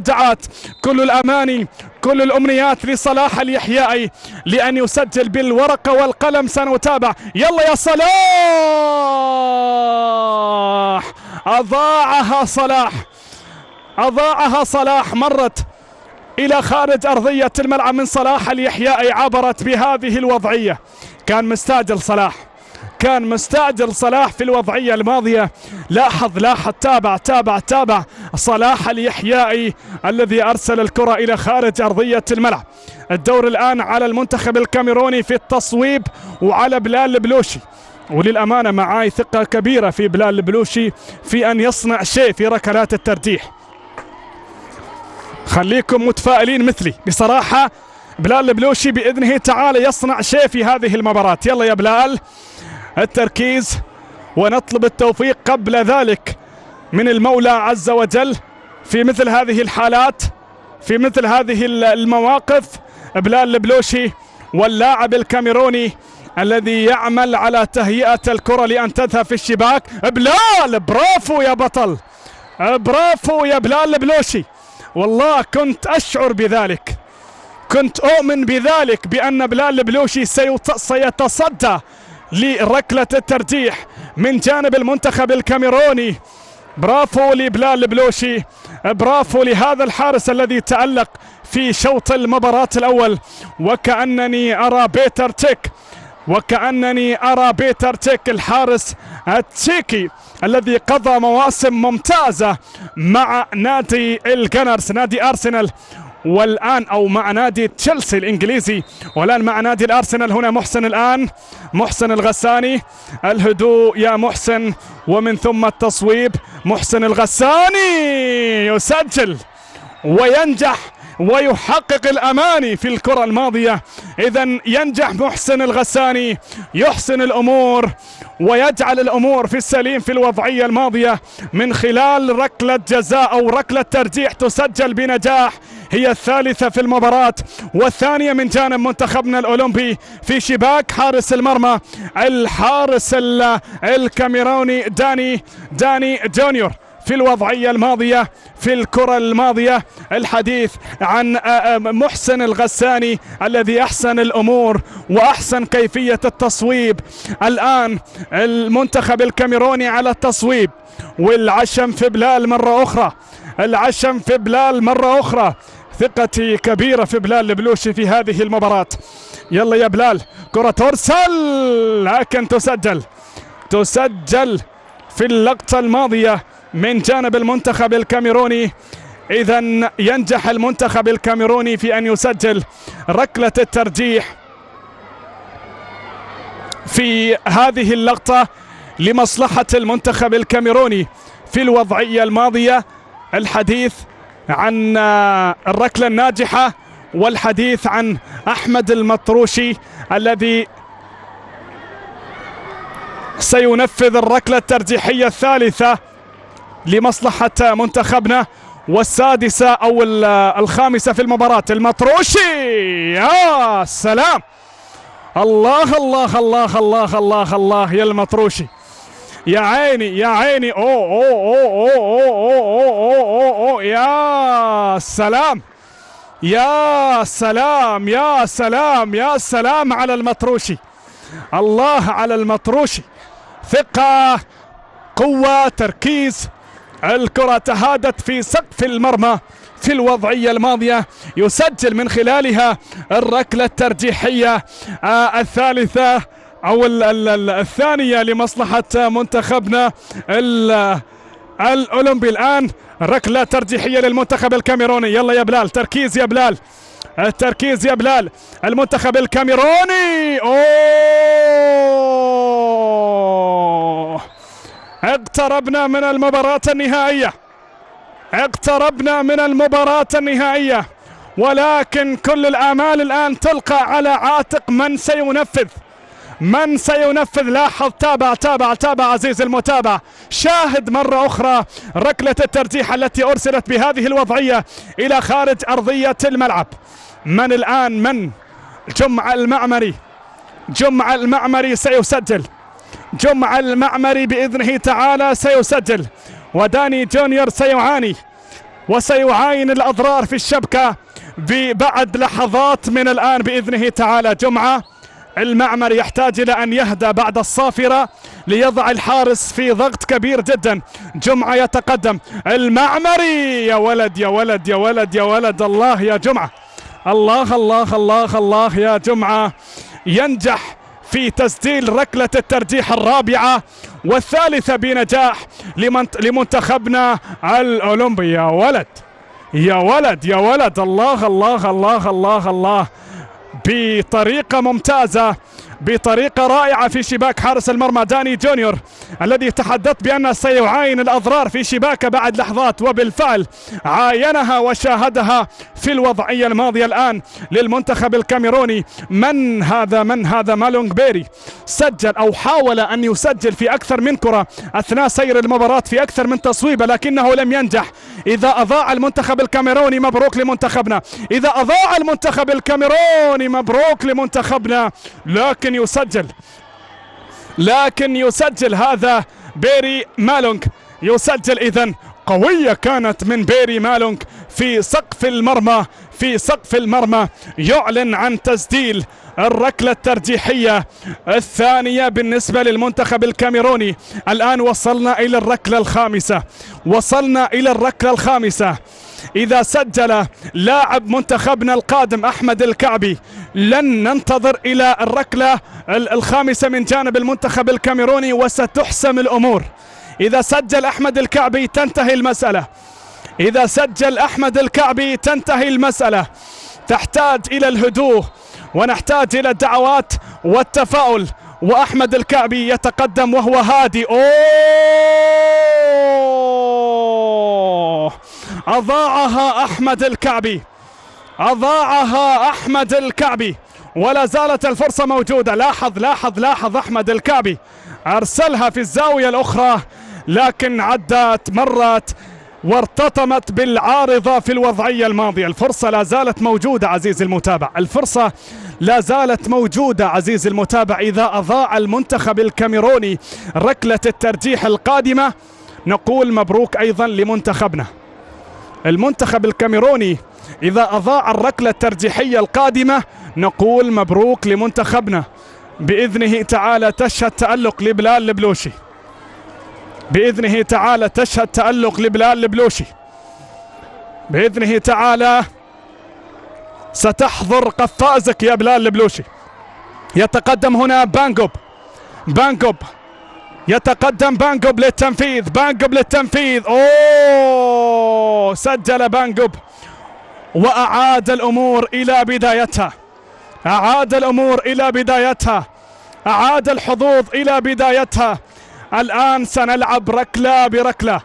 دعات كل الأماني كل الأمنيات لصلاح اليحيائي لأن يسجل بالورقة والقلم. سنتابع. يلا يا صلاح. أضاعها صلاح. مرت إلى خارج أرضية الملعب من صلاح اليحيائي. عبرت بهذه الوضعية. كان مستعجل صلاح في الوضعية الماضية. لاحظ تابع صلاح اليحيائي الذي أرسل الكرة إلى خارج أرضية الملعب. الدور الآن على المنتخب الكاميروني في التصويب وعلى بلال البلوشي، وللأمانة معاي ثقة كبيرة في بلال البلوشي في أن يصنع شيء في ركلات الترجيح. خليكم متفائلين مثلي بصراحة. بلال البلوشي بإذنه تعالى يصنع شيء في هذه المباراة. يلا يا بلال التركيز ونطلب التوفيق قبل ذلك من المولى عز وجل في مثل هذه الحالات، في مثل هذه المواقف. بلال البلوشي واللاعب الكاميروني الذي يعمل على تهيئة الكرة لأن تذهب في الشباك. بلال برافو يا بطل، برافو يا بلال البلوشي. والله كنت أشعر بذلك، كنت أؤمن بذلك بأن بلال البلوشي سيتصدى لركلة الترجيح من جانب المنتخب الكاميروني. برافو لبلال البلوشي، برافو لهذا الحارس الذي تألق في شوط المباراة الأول. وكأنني أرى بيتر تيك الحارس التشيكي الذي قضى مواسم ممتازة مع نادي الجنرز نادي أرسنال، والآن أو مع نادي تشيلسي الإنجليزي، والآن مع نادي الأرسنال. هنا محسن الغساني. الهدوء يا محسن، ومن ثم التصويب. محسن الغساني يسجل وينجح ويحقق الأماني في الكرة الماضية. إذن ينجح محسن الغساني، يحسن الأمور ويجعل الأمور في السليم في الوضعية الماضية من خلال ركلة جزاء أو ركلة ترجيح تسجل بنجاح، هي الثالثة في المباراة والثانية من جانب منتخبنا الأولمبي في شباك حارس المرمى الحارس الكاميروني داني جونيور في الوضعية الماضية في الكرة الماضية. الحديث عن محسن الغساني الذي أحسن الأمور وأحسن كيفية التصويب. الآن المنتخب الكاميروني على التصويب، والعشم في بلال مرة أخرى. ثقتي كبيرة في بلال البلوشي في هذه المباراة. يلا يا بلال، كرة ترسل لكن تسجل في اللقطة الماضية من جانب المنتخب الكاميروني. إذن ينجح المنتخب الكاميروني في أن يسجل ركلة الترجيح في هذه اللقطة لمصلحة المنتخب الكاميروني في الوضعية الماضية. الحديث عن الركلة الناجحة والحديث عن أحمد المطروشي الذي سينفذ الركلة الترجيحية الثالثة لمصلحة منتخبنا والسادسة أو الخامسة في المباراة. المطروشي يا سلام، الله الله الله الله الله الله يا المطروشي، يا عيني أوه يا سلام على المطروشي. الله على المطروشي، ثقة، قوة، تركيز. الكرة تهادت في سقف المرمى في الوضعية الماضية، يسجل من خلالها الركلة الترجيحية الثالثة أو الثانية لمصلحة منتخبنا الأولمبي. الآن ركلة ترجيحية للمنتخب الكاميروني. يلا يا بلال، تركيز يا بلال، التركيز يا بلال. المنتخب الكاميروني اقتربنا من المباراة النهائية، ولكن كل الآمال الآن تلقى على عاتق من سينفذ. لاحظ، تابع عزيز المتابع، شاهد مرة أخرى ركلة الترجيح التي أرسلت بهذه الوضعية إلى خارج أرضية الملعب. من الآن؟ جمع المعمري سيسجل. جمع المعمري بإذنه تعالى سيسجل، وداني جونيور سيعاني، وسيعاين الأضرار في الشبكة بعد لحظات من الآن بإذنه تعالى. جمعة المعمر يحتاج إلى أن يهدى بعد الصافرة ليضع الحارس في ضغط كبير جدا. جمعة يتقدم، المعمري يا ولد يا ولد يا ولد يا ولد، الله يا جمعة، الله الله الله الله يا جمعة، ينجح في تسجيل ركلة الترجيح الرابعة والثالثة بنجاح لمنتخبنا الأولمبي. يا ولد يا ولد يا ولد، الله الله الله الله الله، بطريقة ممتازة، بطريقة رائعة في شباك حارس المرمى داني جونيور الذي تحدثت بأنه سيعاين الأضرار في شباكه بعد لحظات، وبالفعل عاينها وشاهدها في الوضعية الماضية الآن للمنتخب الكاميروني. من هذا مالونج بيري سجل أو حاول أن يسجل في أكثر من كرة أثناء سير المباراة في أكثر من تصويبة لكنه لم ينجح. إذا أضاع المنتخب الكاميروني مبروك لمنتخبنا، إذا أضاع المنتخب الكاميروني مبروك لمنتخبنا، لكن يسجل هذا بيري مالونج، يسجل. إذن قوية كانت من بيري مالونج في سقف المرمى، يعلن عن تسجيل الركلة الترجيحية الثانية بالنسبة للمنتخب الكاميروني. الآن وصلنا إلى الركلة الخامسة. إذا سجل لاعب منتخبنا القادم أحمد الكعبي لن ننتظر إلى الركلة الخامسة من جانب المنتخب الكاميروني وستحسم الأمور. إذا سجل أحمد الكعبي تنتهي المسألة، إذا سجل أحمد الكعبي تنتهي المسألة. تحتاج إلى الهدوء ونحتاج إلى الدعوات والتفاؤل، وأحمد الكعبي يتقدم وهو هادي. أضاعها أحمد الكعبي، ولا زالت الفرصة موجودة. لاحظ أحمد الكعبي أرسلها في الزاوية الأخرى لكن عدت مرت وارتطمت بالعارضة في الوضعية الماضية. الفرصة لا زالت موجودة عزيزي المتابع، إذا أضاع المنتخب الكاميروني ركلة الترجيح القادمة نقول مبروك أيضا لمنتخبنا. المنتخب الكاميروني إذا أضاع الركلة الترجيحية القادمة نقول مبروك لمنتخبنا. بإذنه تعالى تشهد تألق لبلال البلوشي، بإذنه تعالى تشهد تألق لبلال البلوشي، بإذنه تعالى ستحضر قفازك يا بلال البلوشي. يتقدم هنا بانجوب يتقدم بانجوب للتنفيذ، سجل بانجوب وأعاد الأمور إلى بدايتها، أعاد الحظوظ إلى بدايتها. الآن سنلعب ركلة بركلة،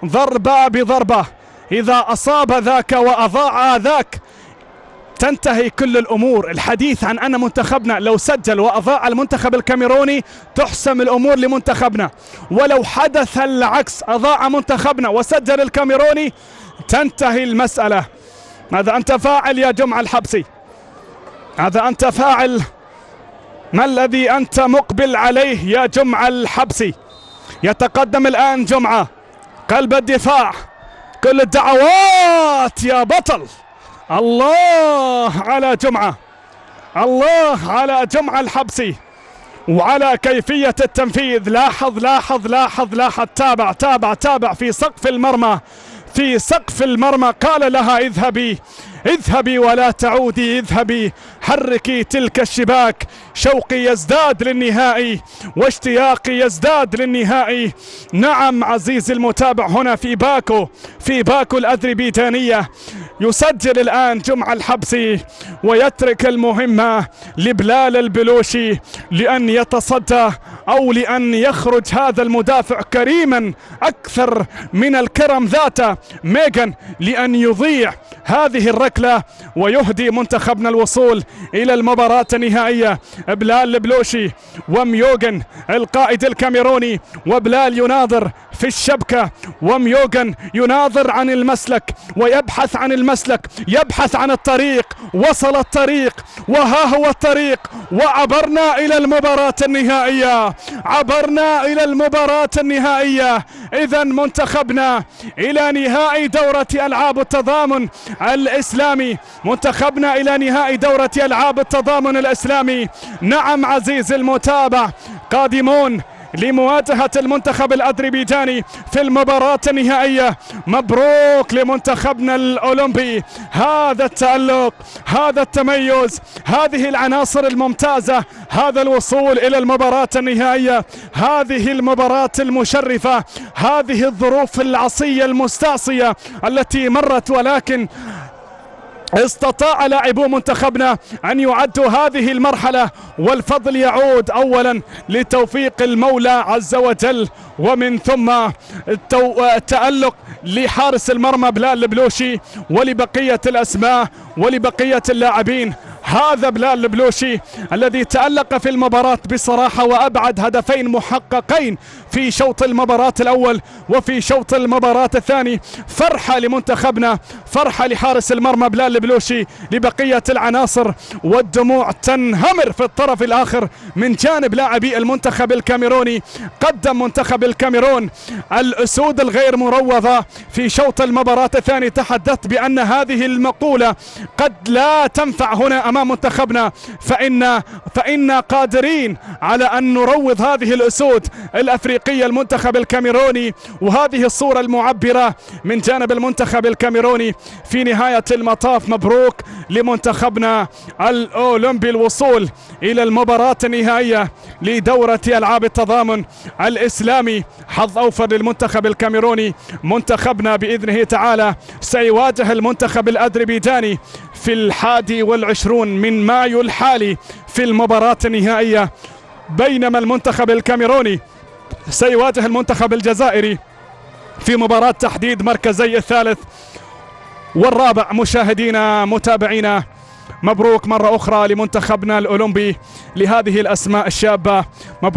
ضربة بضربة، إذا أصاب ذاك وأضاع ذاك تنتهي كل الأمور. الحديث عن أن منتخبنا لو سجل وأضاع المنتخب الكاميروني تحسم الأمور لمنتخبنا، ولو حدث العكس أضاع منتخبنا وسجل الكاميروني تنتهي المسألة. ماذا أنت فاعل يا جمعة الحبسي؟ ماذا أنت فاعل؟ ما الذي أنت مقبل عليه يا جمعة الحبسي؟ يتقدم الآن جمعة قلب الدفاع، كل الدعوات يا بطل. الله على جمعة، الله على جمعة الحبسي وعلى كيفية التنفيذ. لاحظ تابع في سقف المرمى، قال لها اذهبي ولا تعودي، اذهبي حركي تلك الشباك. شوقي يزداد للنهائي واشتياقي يزداد للنهائي. نعم عزيزي المتابع، هنا في باكو الأذربيجانية يسجل الآن جمعة الحبسي ويترك المهمة لبلال البلوشي لأن يتصدى أو لأن يخرج هذا المدافع كريما أكثر من الكرم ذاته ميغان لأن يضيع هذه الركلة ويهدي منتخبنا الوصول إلى المباراة النهائية. بلال البلوشي وميوغن القائد الكاميروني، وبلال يناظر في الشبكة، وميوغن يناظر عن المسلك ويبحث عن المسلك، يبحث عن الطريق. وصل الطريق، وها هو الطريق، وعبرنا إلى المباراة النهائية، عبرنا إلى المباراة النهائية. إذا منتخبنا إلى نهائي دورة ألعاب التضامن الإسلامي، منتخبنا إلى نهائي دورة ألعاب التضامن الإسلامي. نعم عزيزي المتابع، قادمون لمواجهة المنتخب الأذربيجاني في المباراة النهائية. مبروك لمنتخبنا الأولمبي، هذا التألق، هذا التميز، هذه العناصر الممتازة، هذا الوصول إلى المباراة النهائية، هذه المباراة المشرفة، هذه الظروف العصية المستعصية التي مرت، ولكن استطاع لاعبو منتخبنا أن يعدوا هذه المرحلة، والفضل يعود أولا لتوفيق المولى عز وجل، ومن ثم التألق لحارس المرمى بلال البلوشي ولبقية الأسماء ولبقية اللاعبين. هذا بلال البلوشي الذي تألق في المباراة بصراحة، وأبعد هدفين محققين في شوط المباراة الأول وفي شوط المباراة الثاني. فرحة لمنتخبنا، فرحة لحارس المرمى بلال البلوشي، لبقية العناصر والدموع تنهمر في الطرف الآخر من جانب لاعبي المنتخب الكاميروني. قدم منتخب الكاميرون الأسود الغير مروضة في شوط المباراة الثاني. تحدثت بأن هذه المقولة قد لا تنفع هنا أمام منتخبنا، فإن قادرين على أن نروض هذه الأسود الأفريقية المنتخب الكاميروني. وهذه الصورة المعبرة من جانب المنتخب الكاميروني. في نهاية المطاف مبروك لمنتخبنا الأولمبي الوصول إلى المباراة النهائية لدورة ألعاب التضامن الإسلامي. حظ أوفر للمنتخب الكاميروني. منتخبنا بإذنه تعالى سيواجه المنتخب الأذربيجاني في 21 من مايو الحالي في المباراة النهائية، بينما المنتخب الكاميروني سيواجه المنتخب الجزائري في مباراة تحديد مركزي الثالث والرابع. مشاهدينا متابعينا، مبروك مرة أخرى لمنتخبنا الأولمبي، لهذه الأسماء الشابة. مبروك.